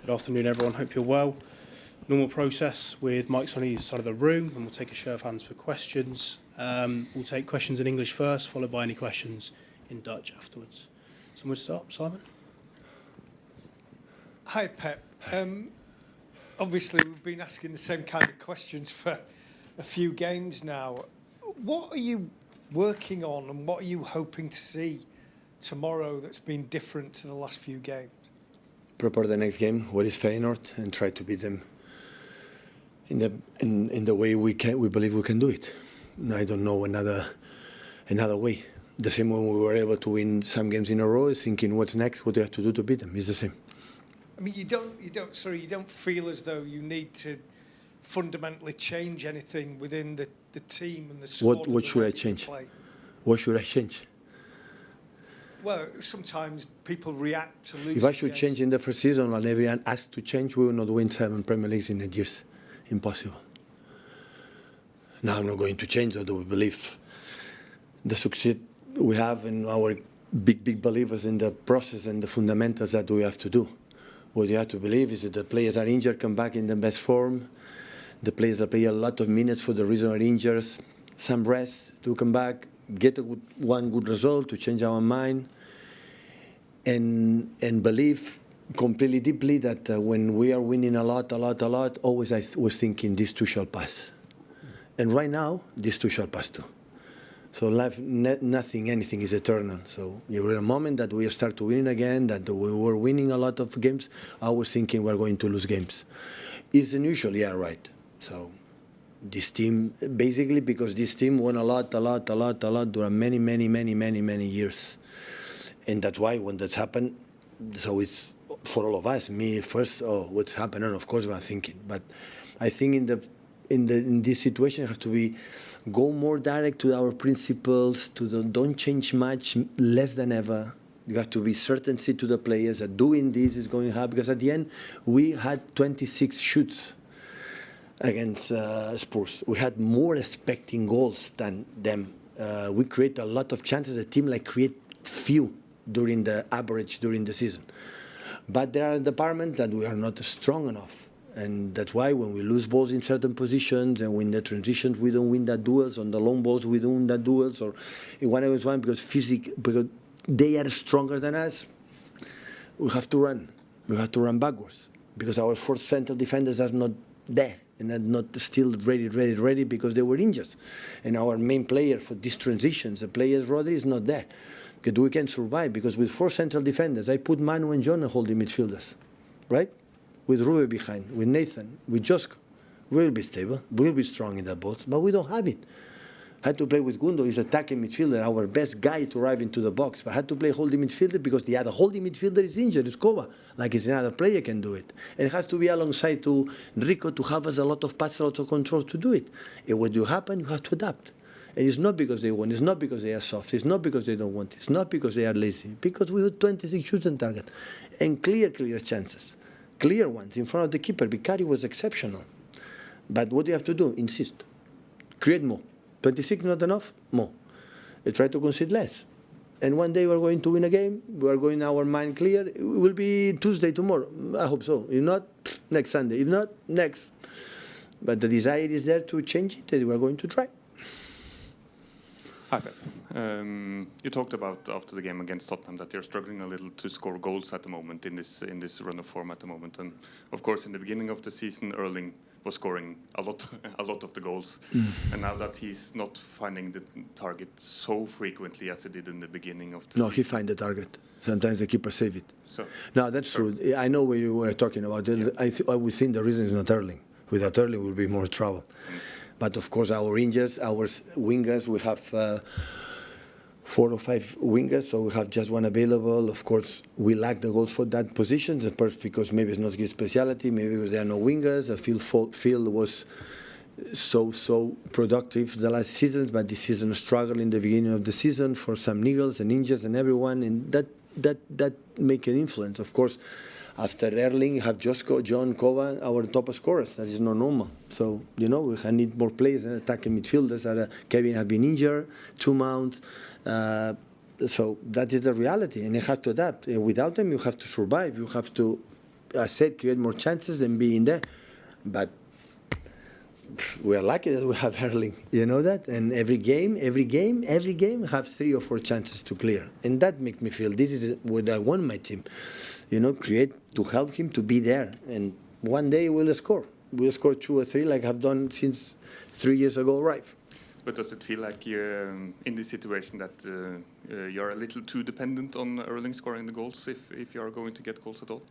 Good afternoon, everyone. Hope you're well. Normal process with mics on either side of the room, and we'll take a show of hands for questions. We'll take questions in English first, followed by any questions in Dutch afterwards. So we'll start, Simon. Hi, Pep. Obviously, we've been asking the same kind of questions for a few games now. What are you working on, and what are you hoping to see tomorrow that's been different to the last few games? Prepare the next game, what is Feyenoord, and try to beat them in the way we believe we can do it. I don't know another way. The same when we were able to win some games in a row, is thinking what's next, what do you have to do to beat them. It's the same. I mean, you don't feel as though you need to fundamentally change anything within the team and the squad. What should I change? What should I change? Well, sometimes people react to losing. If I should games. change in the first season and everyone asked to change, we will not win 7 Premier Leagues in 8 years. Impossible. Now I'm not going to change, although we believe the success we have and our big believers in the process and the fundamentals that we have to do. What you have to believe is that the players are injured, come back in the best form. The players that play a lot of minutes for the reason of injuries, some rest to come back, get one good result to change our mind, and believe completely deeply that when we are winning a lot, always I was thinking this too shall pass. And right now, this too shall pass too. So life, anything is eternal. So you're in a moment that we start to win again, that we were winning a lot of games, I was thinking we're going to lose games. It's unusual, yeah, right. So this team, basically because this team won a lot during many years. And that's why when that's happened, so it's for all of us, me first, what's happened, and of course we're thinking. But I think in this situation, you have to go more direct to our principles, don't change much, less than ever. You have to be certainty to the players that doing this is going to happen, because at the end, we had 26 shoots against Spurs. We had more expecting goals than them. We create a lot of chances. The team create few during the average during the season. But there are departments that we are not strong enough. And that's why when we lose balls in certain positions and when the transitions we don't win that duels, on the long balls we don't win that duels, or in 1-on-1 because they are stronger than us, we have to run. We have to run backwards because our first central defenders are not there and are not still ready because they were injured. And our main player for these transitions, the player Rodri, is not there. Because we can survive, because with 4 central defenders, I put Manu and John holding midfielders, right? With Ruben behind, with Nathan, with Josko. We'll be stable, we'll be strong in that box, but we don't have it. I had to play with Gundo, he's attacking midfielder, our best guy to arrive into the box. But I had to play holding midfielder because the other holding midfielder is injured, it's Kova. Like it's another player can do it. And it has to be alongside to Rico to have us a lot of passes, a lot of control to do it. And when you happen, you have to adapt. And it's not because they want, it's not because they are soft, it's not because they don't want, it's not because they are lazy, because we had 26 shoots on target. And clear chances. Clear ones in front of the keeper. Vicari was exceptional. But what do you have to do? Insist. Create more. 26 not enough? More. Try to concede less. And one day we're going to win a game. We're going our mind clear. It will be Tuesday tomorrow. I hope so. If not, next Sunday. If not, next. But the desire is there to change it, and we're going to try. Hi, Pep. You talked about after the game against Tottenham that you're struggling a little to score goals at the moment in this run of form at the moment. And of course, in the beginning of the season, Erling was scoring a lot of the goals. And now that he's not finding the target so frequently as he did in the beginning of the season. No, he finds the target. Sometimes the keeper save it. So, no, that's true. I know what you were talking about. Yeah. I would think the reason is not Erling. Without Erling, we'll be more trouble. But of course, our wingers, we have 4 or 5 wingers, so we have just one available. Of course, we lack the goals for that position, because maybe it's not his specialty, maybe because there are no wingers. The field was so productive the last seasons, but this season struggled in the beginning of the season for some niggles and injuries and everyone, and that make an influence. Of course, after Erling, you have Josko, John, Kova, our top scorers. That is not normal. So, we need more players and attacking midfielders. Kevin has been injured, 2 months. So that is the reality, and you have to adapt. Without them, you have to survive. You have to I said, create more chances than being there. But we are lucky that we have Erling, you know that? And every game, have 3 or 4 chances to clear. And that makes me feel this is what I want my team, create to help him to be there. And one day we'll score. We'll score 2 or 3 like I've done since 3 years ago, right? But does it feel like you're in this situation that you're a little too dependent on Erling scoring the goals if you are going to get goals at all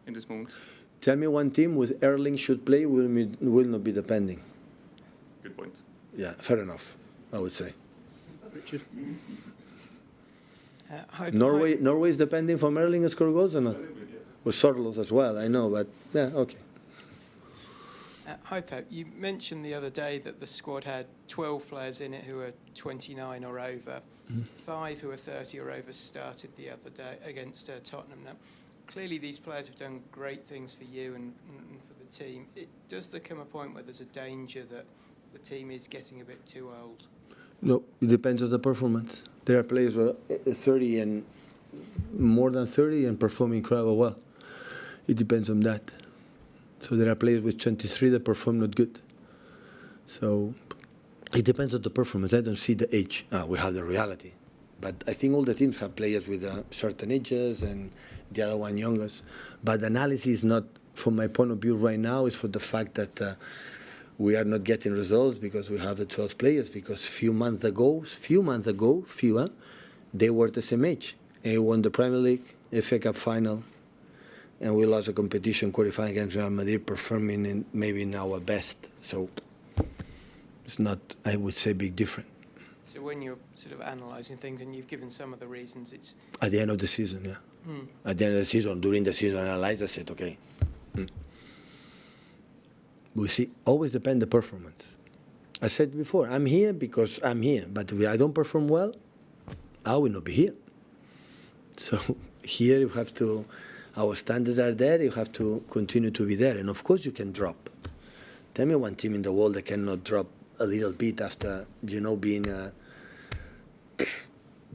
in this moment? Tell me one team with Erling should play will not be depending. Good point. Yeah, fair enough, I would say. Richard? Norway is depending from Erling to score goals or not? With Sorloth as well, I know, but yeah, okay. Hi Pep, you mentioned the other day that the squad had 12 players in it who are 29 or over. 5 who are 30 or over started the other day against Tottenham. Now, clearly these players have done great things for you and for the team. Does there come a point where there's a danger that the team is getting a bit too old? No, it depends on the performance. There are players who are 30 and more than 30 and performing incredibly well. It depends on that. So there are players with 23 that perform not good. So it depends on the performance. I don't see the age. We have the reality. But I think all the teams have players with certain ages and the other one youngest. But the analysis is not, from my point of view right now, is for the fact that we are not getting results because we have the 12 players. Because few months ago, they were the same age. They won the Premier League, FA Cup final, and we lost a competition qualifying against Real Madrid, performing maybe in our best. So it's not, I would say, big difference. So when you're sort of analysing things, and you've given some of the reasons, it's... At the end of the season, yeah. At the end of the season, during the season, I analyzed, I said, okay. We see, always depend the performance. I said before, I'm here because I'm here. But if I don't perform well, I will not be here. So here you have to... Our standards are there, you have to continue to be there. And of course you can drop. Tell me one team in the world that cannot drop a little bit after, being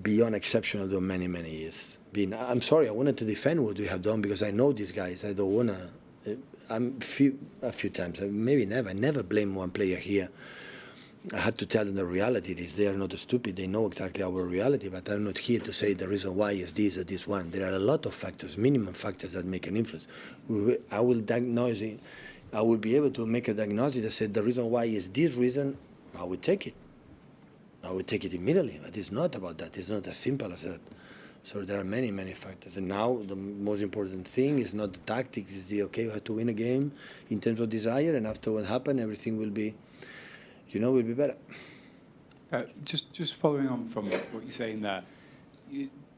beyond exceptional for many, many years. I'm sorry, I wanted to defend what we have done because I know these guys. I don't want to... a few times, maybe never. I never blame one player here. I had to tell them the reality is they are not stupid. They know exactly our reality, but I'm not here to say the reason why is this or this one. There are a lot of factors, minimum factors that make an influence. I will diagnose it. I will be able to make a diagnosis that said the reason why is this reason. I will take it. I will take it immediately. But it's not about that. It's not as simple as that. So there are many, many factors. And now the most important thing is not the tactics. It's the okay. We have to win a game in terms of desire, and after what happened, everything will be. Will be better. Just following on from what you're saying there,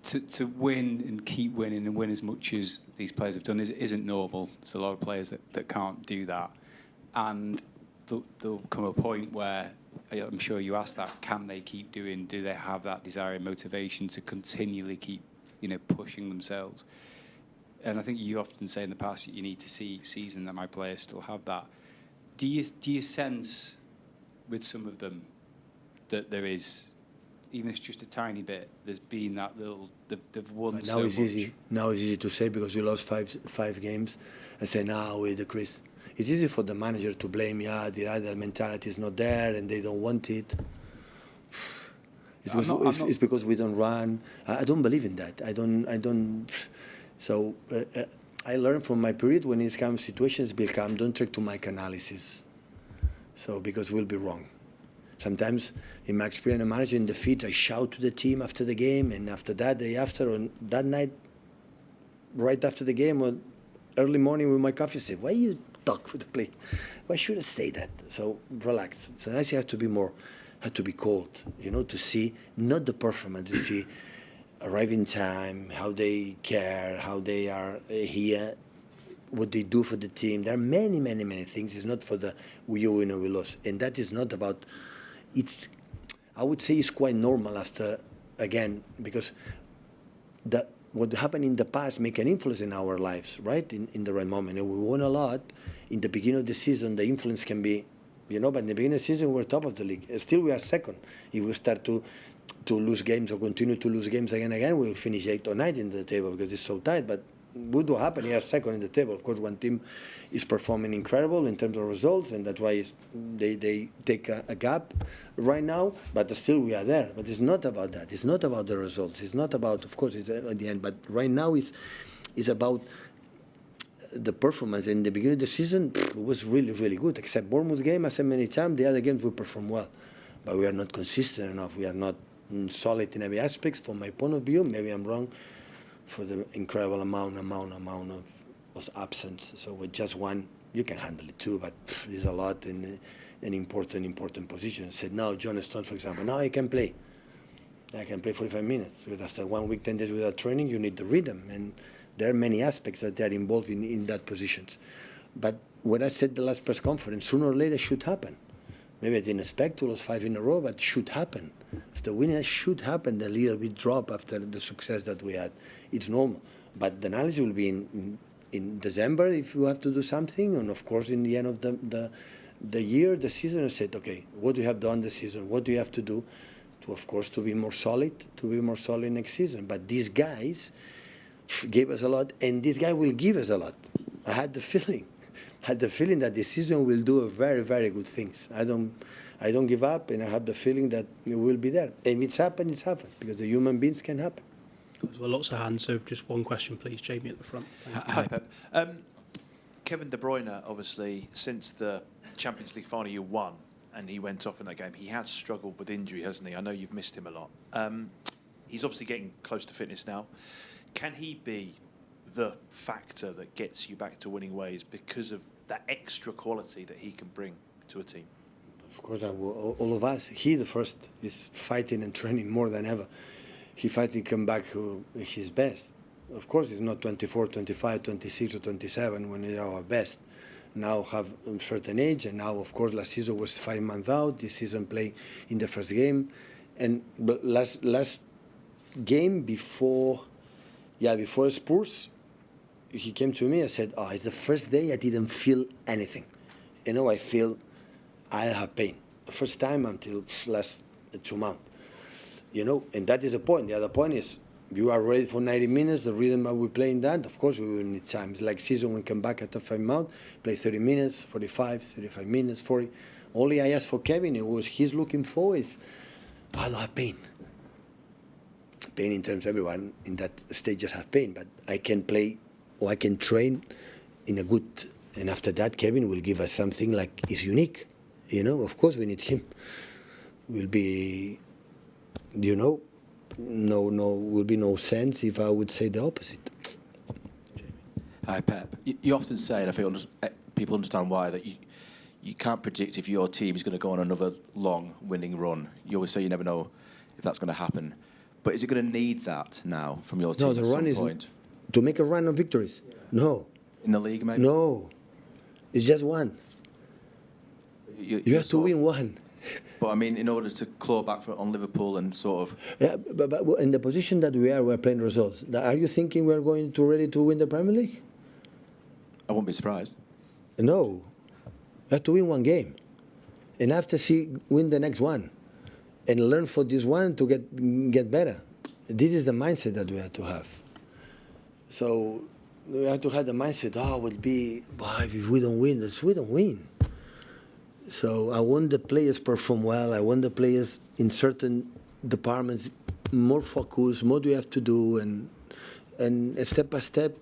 to win and keep winning and win as much as these players have done isn't normal. There's a lot of players that can't do that. And there'll come a point where, I'm sure you asked that, can they keep doing, do they have that desire and motivation to continually keep, pushing themselves? And I think you often say in the past that you need to see season that my players still have that. Do you sense with some of them that there is, even if it's just a tiny bit, there's been that little, they've won now so it's much. Easy. Now it's easy to say because we lost five games and say, now we decrease. It's easy for the manager to blame, the mentality is not there and they don't want it. It's because we don't run. I don't believe in that. I don't. So I learned from my period when it comes situations become, don't try to make analysis. So, because we'll be wrong. Sometimes, in my experience, a manager in defeat, I shout to the team after the game, and after that, day after, on that night, right after the game, or early morning with my coffee, I say, why you talk with the play? Why should I say that? So, relax. So, I have to be more, have to be cold, to see, not the performance, to see arriving time, how they care, how they are here, what they do for the team. There are many, many, many things. It's not for the we win or we lose. And that is not about, I would say it's quite normal after, again, because what happened in the past make an influence in our lives, right, in the right moment. And we won a lot. In the beginning of the season, the influence can be, but in the beginning of the season, we're top of the league. Still, we are second. If we start to lose games or continue to lose games again, we will finish 8th or 9th in the table because it's so tight. But what will happen? He is second in the table. Of course, one team is performing incredible in terms of results, and that's why they take a gap right now. But still, we are there. But it's not about that. It's not about the results. It's not about, of course, it's at the end. But right now, it's about the performance. In the beginning of the season, it was really, really good. Except Bournemouth game, I said many times, the other games we perform well, but we are not consistent enough. We are not solid in every aspect. From my point of view, maybe I'm wrong, for the incredible amount of absence. So with just one, you can handle it too, but there's a lot in an important position. I said, now Johan Stones, for example, now I can play 45 minutes. But after 1 week, 10 days without training, you need the rhythm. And there are many aspects that they are involved in that positions. But when I said the last press conference, sooner or later it should happen. Maybe I didn't expect to lose 5 in a row, but it should happen. After winning, it should happen. The little bit drop after the success that we had. It's normal. But the analysis will be in December if you have to do something, and of course in the end of the year, the season, I said, okay, what do you have done this season? What do you have to do to, of course, to be more solid next season? But these guys gave us a lot, and this guy will give us a lot. I had the feeling that this season will do very, very good things. I don't give up, and I have the feeling that it will be there. And it's happened, because the human beings can happen. Well, lots of hands, so just one question, please. Jamie at the front. Hi, Pep. Kevin De Bruyne, obviously, since the Champions League final you won, and he went off in that game, he has struggled with injury, hasn't he? I know you've missed him a lot. He's obviously getting close to fitness now. Can he be the factor that gets you back to winning ways because of that extra quality that he can bring to a team? Of course, all of us. He, the first, is fighting and training more than ever. He fighting come back to his best. Of course, he's not 24, 25, 26 or 27 when he's our best. Now have a certain age, and now, of course, last season was 5 months out. This season play in the first game. And last game before Spurs, he came to me and said, it's the first day I didn't feel anything. I feel I have pain. The first time until last 2 months. And that is the point. The other point is, you are ready for 90 minutes, the rhythm that we play in that, of course we will need time. It's like season, we come back after 5 months, play 30 minutes, 45, 35 minutes, 40. Only I asked for Kevin, he's looking for is, I don't have pain. Pain in terms of everyone in that stage just have pain, but I can play or I can train in a good, and after that Kevin will give us something like is unique. Of course we need him. Will be, will be no sense if I would say the opposite. Hi, Pep. You often say, and I think people understand why, that you can't predict if your team is going to go on another long winning run. You always say you never know if that's going to happen. But is it going to need that now from your team at some point? To make a run of victories. No. In the league, maybe? No. It's just one. You have to win one. But I mean, in order to claw back on Liverpool and sort of... Yeah, but in the position that we're playing results. Are you thinking we're going to ready to win the Premier League? I won't be surprised. No. You have to win one game. And after win the next one. And learn for this one to get better. This is the mindset that we have to have. So we have to have the mindset, if we don't win, we don't win. So I want the players perform well. I want the players in certain departments more focused, more do we have to do, and step by step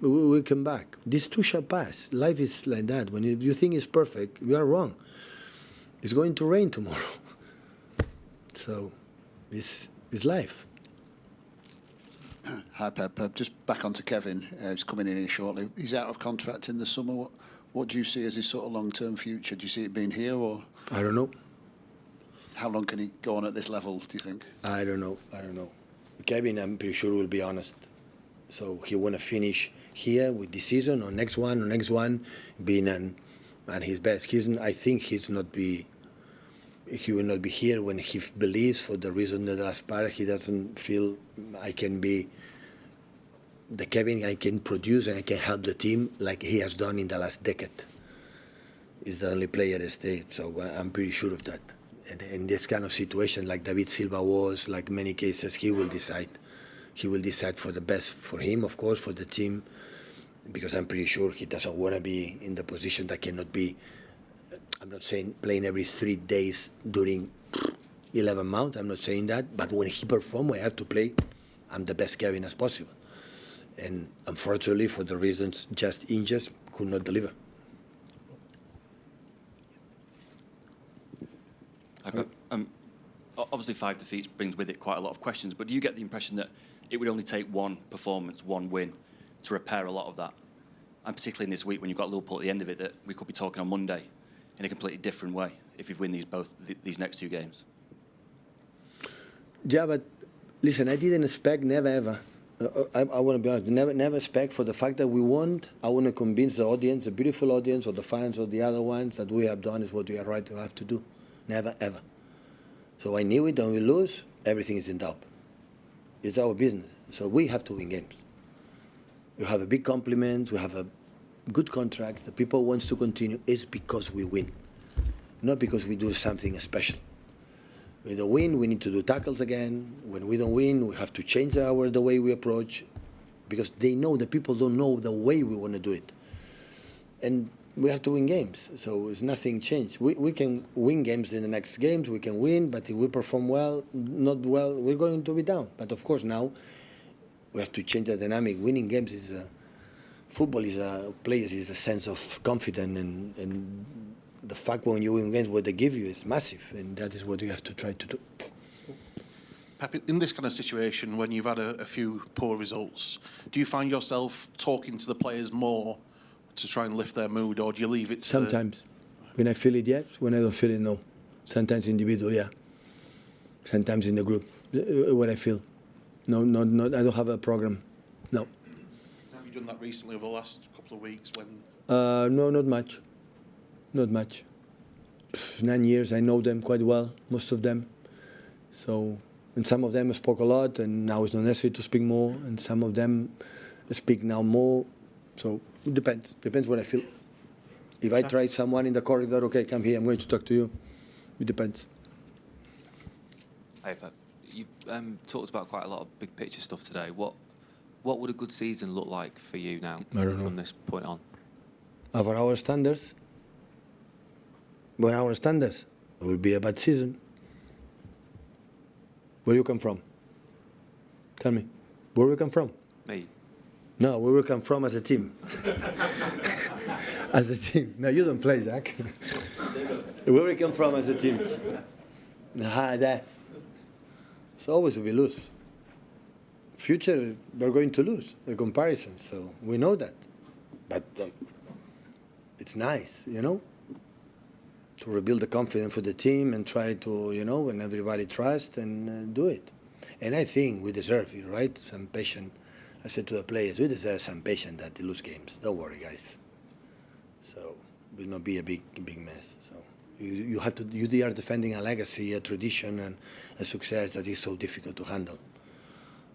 we come back. This too shall pass. Life is like that. When you think it's perfect, you are wrong. It's going to rain tomorrow. So it's life. Hi, Pep. Just back onto Kevin. He's coming in here shortly. He's out of contract in the summer. What do you see as his sort of long-term future? Do you see it being here, or? I don't know. How long can he go on at this level, do you think? I don't know. Kevin, I'm pretty sure, will be honest. So he want to finish here with this season or next one, being at his best. I think he will not be here when he believes, for the reason that last part, he doesn't feel I can be the Kevin I can produce and I can help the team like he has done in the last decade. He's the only player that stayed, so I'm pretty sure of that. And in this kind of situation, like David Silva was, like many cases, he will decide. he will decide for the best for him, of course, for the team, because I'm pretty sure he doesn't want to be in the position that cannot be, I'm not saying playing every 3 days during 11 months, I'm not saying that, but when he performs, I have to play, I'm the best Kevin as possible. And unfortunately, for the reasons just injured, could not deliver. Obviously 5 defeats brings with it quite a lot of questions, but do you get the impression that it would only take one performance, one win, to repair a lot of that? And particularly in this week when you've got Liverpool at the end of it, that we could be talking on Monday in a completely different way if you win these next 2 games. Yeah, but listen, I didn't expect, never ever. I want to be honest, never expect for the fact that we won. I want to convince the audience, the beautiful audience, or the fans, or the other ones, that we have done is what we are right to have to do. Never ever. So I knew it. When we lose, everything is in doubt. It's our business. So we have to win games. We have a big compliment. We have a good contract. The people wants to continue. It's because we win, not because we do something special. With the win, we need to do tackles again. When we don't win, we have to change the way we approach, because they know, the people don't know the way we want to do it. And we have to win games, so it's nothing changed. We can win games in the next games, we can win, but if we perform well, not well, we're going to be down. But of course now, we have to change the dynamic. Winning games is football is players is a sense of confidence, and the fact when you win games, what they give you is massive, and that is what you have to try to do. Pep, in this kind of situation, when you've had a few poor results, do you find yourself talking to the players more to try and lift their mood, or do you leave it to Sometimes. When I feel it, yes. When I don't feel it, no. Sometimes individual, yeah. Sometimes in the group, when I feel. No, I don't have a program. No. Have you done that recently over the last couple of weeks? When? No, not much. Not much. 9 years, I know them quite well, most of them. So, and some of them spoke a lot, and now it's not necessary to speak more, and some of them speak now more. So it depends. Depends what I feel. If I try someone in the corridor, okay, come here, I'm going to talk to you. It depends. Hey, Pep. You've talked about quite a lot of big picture stuff today. What would a good season look like for you now from this point on? For our standards, by our standards, it will be a bad season. Where you come from? Tell me. Where we come from? Me. No, where we come from as a team. As a team. No, you don't play, Jack. Where we come from as a team. That. So always we lose. Future, we're going to lose the comparison, so we know that. But it's nice, you know, to rebuild the confidence for the team and try to, you know, when everybody trusts and do it. And I think we deserve it, right? Some patience. I said to the players, we deserve some patience that they lose games. Don't worry, guys. So it will not be a big mess. So you have to. You are defending a legacy, a tradition, and a success that is so difficult to handle.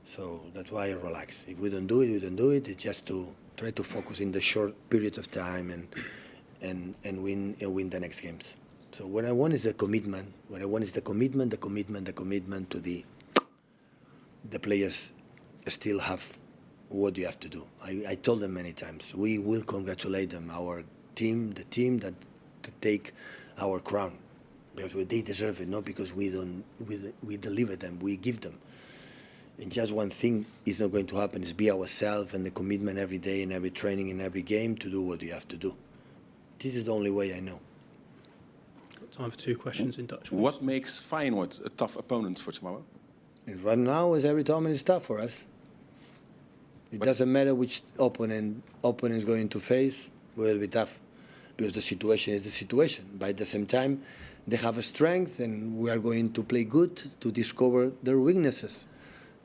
So that's why I relax. If we don't do it, we don't do it. It's just to try to focus in the short periods of time and win the next games. So what I want is the commitment. What I want is the commitment to the players still have what you have to do. I told them many times, we will congratulate them, our team, the team that to take our crown, because they deserve it, not because we deliver them, we give them. And just one thing is not going to happen, is be ourselves and the commitment every day in every training, in every game to do what you have to do. This is the only way I know. Got time for 2 questions in Dutch. What makes Feyenoord a tough opponent for tomorrow? And right now, is every tournament is tough for us. It doesn't matter which opponent is going to face, will be tough, because the situation is the situation. But at the same time, they have a strength, and we are going to play good to discover their weaknesses.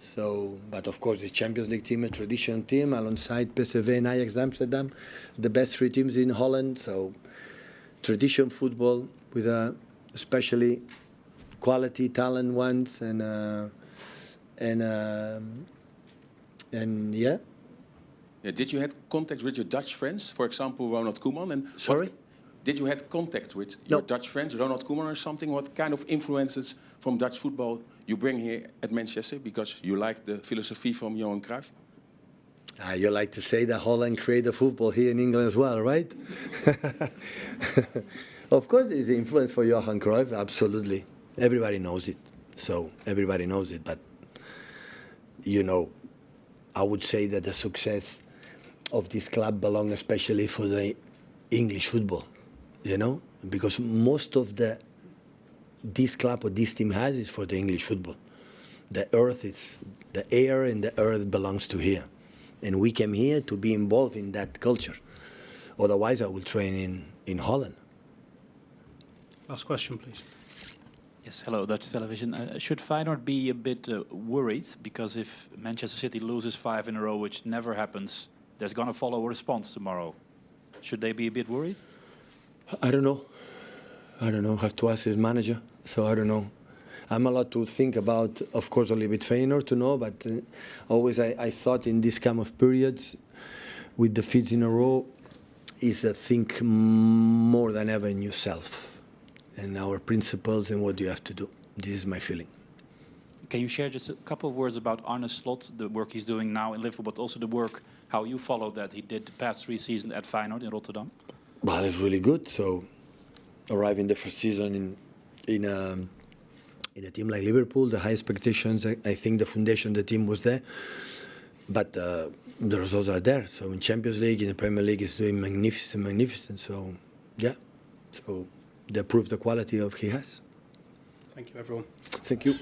So, but of course, the Champions League team, a traditional team, alongside PSV and Ajax Amsterdam, the best 3 teams in Holland. So, tradition football with especially quality, talent ones, and yeah. Yeah. Did you have contact with your Dutch friends, for example, Ronald Koeman? And Sorry? Did you have contact with your Dutch friends, Ronald Koeman or something? What kind of influences from Dutch football you bring here at Manchester because you like the philosophy from Johan Cruyff? You like to say that Holland created football here in England as well, right? Of course, there's influence for Johan Cruyff, absolutely. Everybody knows it. So everybody knows it. But, you know, I would say that the success of this club belongs especially for the English football, you know? Because most of this club or this team has is for the English football. The air and the earth belongs to here. And we came here to be involved in that culture. Otherwise, I will train in Holland. Last question, please. Yes, hello, Dutch television. Should Feyenoord be a bit worried? Because if Manchester City loses 5 in a row, which never happens, there's going to follow a response tomorrow. Should they be a bit worried? I don't know. I have to ask his manager. So I don't know. I'm allowed to think about, of course, only with Feyenoord to know, but always I thought in this kind of periods, with defeats in a row, is think more than ever in yourself and our principles and what you have to do. This is my feeling. Can you share just a couple of words about Arne Slot, the work he's doing now in Liverpool, but also the work, how you followed that he did the past 3 seasons at Feyenoord in Rotterdam? Well, it's really good. So arriving the first season in a team like Liverpool, the high expectations, I think the foundation of the team was there. But the results are there. So in Champions League, in the Premier League, it's doing magnificent. So, yeah. So they prove the quality of he has. Thank you, everyone. Thank you.